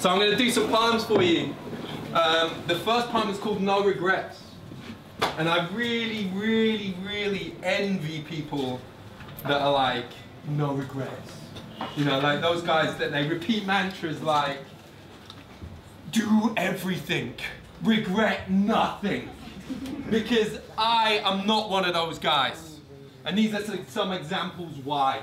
So I'm going to do some poems for you. The first poem is called No Regrets. And I really envy people that are like, no regrets. You know, like those guys that they repeat mantras like, do everything, regret nothing. Because I am not one of those guys. And these are some examples why.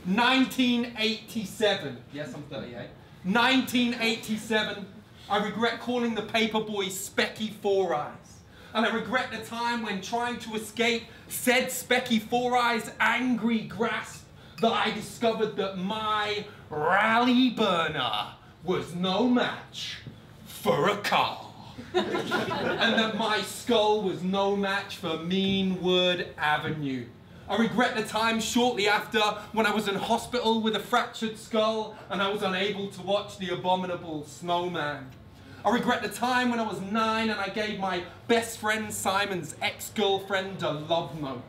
1987, yes, I'm 38. 1987, I regret calling the paperboy Specky Four Eyes. And I regret the time when trying to escape said Specky Four Eyes' angry grasp that I discovered that my rally burner was no match for a car. And that my skull was no match for Meanwood Avenue. I regret the time shortly after when I was in hospital with a fractured skull and I was unable to watch The Abominable Snowman. I regret the time when I was 9 and I gave my best friend Simon's ex-girlfriend a love note.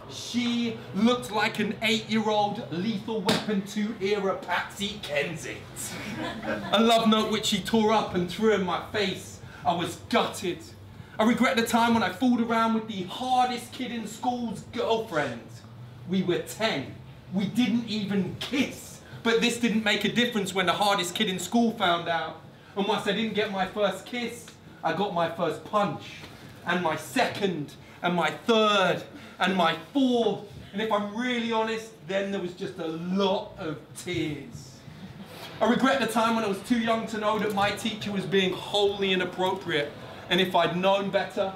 She looked like an 8-year-old Lethal Weapon 2 era Patsy Kensit. A love note which she tore up and threw in my face. I was gutted. I regret the time when I fooled around with the hardest kid in school's girlfriend. We were 10. We didn't even kiss. But this didn't make a difference when the hardest kid in school found out. And once I didn't get my first kiss, I got my first punch. And my second, and my third, and my fourth. And if I'm really honest, then there was just a lot of tears. I regret the time when I was too young to know that my teacher was being wholly inappropriate. And if I'd known better,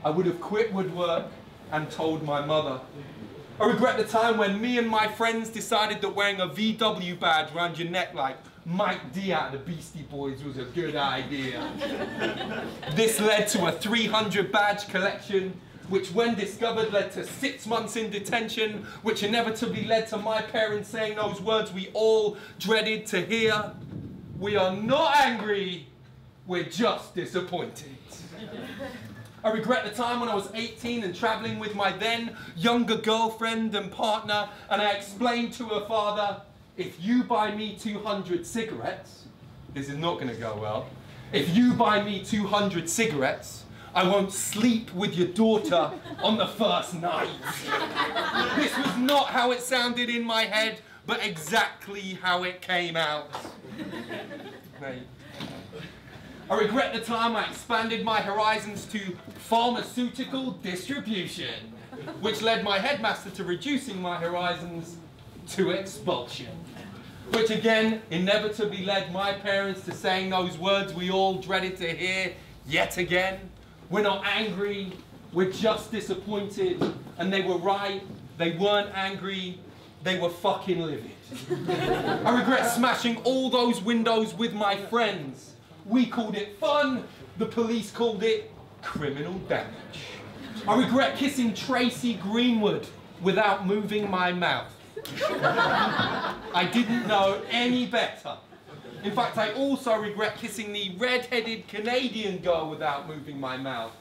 I would have quit woodwork and told my mother. I regret the time when me and my friends decided that wearing a VW badge around your neck like Mike D out of the Beastie Boys was a good idea. This led to a 300 badge collection, which when discovered led to 6 months in detention, which inevitably led to my parents saying those words we all dreaded to hear. We are not angry, we're just disappointed. I regret the time when I was 18 and traveling with my then younger girlfriend and partner, and I explained to her father, if you buy me 200 cigarettes, this is not going to go well, if you buy me 200 cigarettes, I won't sleep with your daughter on the first night. This was not how it sounded in my head, but exactly how it came out. I regret the time I expanded my horizons to pharmaceutical distribution, which led my headmaster to reducing my horizons to expulsion. Which again, inevitably led my parents to saying those words we all dreaded to hear yet again. We're not angry, we're just disappointed. And they were right, they weren't angry, they were fucking livid. I regret smashing all those windows with my friends. We called it fun, the police called it criminal damage. I regret kissing Tracy Greenwood without moving my mouth. I didn't know any better. In fact, I also regret kissing the red-headed Canadian girl without moving my mouth.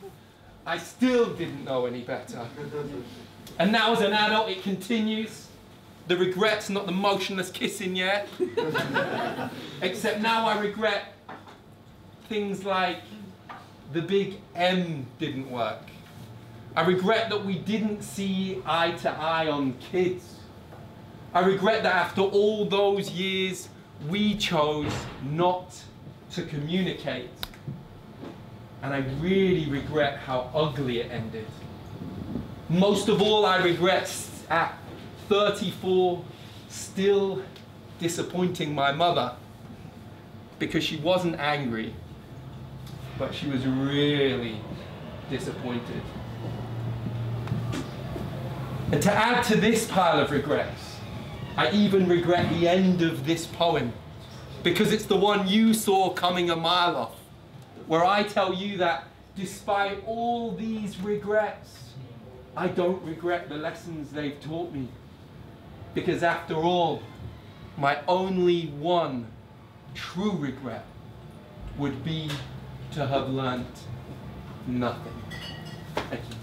I still didn't know any better. And now as an adult, it continues. The regret's not the motionless kissing yet. Except now I regret things like the big M didn't work. I regret that we didn't see eye to eye on kids. I regret that after all those years, we chose not to communicate. And I really regret how ugly it ended. Most of all, I regret at 34, still disappointing my mother, because she wasn't angry, but she was really disappointed. And to add to this pile of regrets, I even regret the end of this poem, because it's the one you saw coming a mile off, where I tell you that despite all these regrets, I don't regret the lessons they've taught me. Because after all, my only one true regret would be to have learnt nothing. Thank you.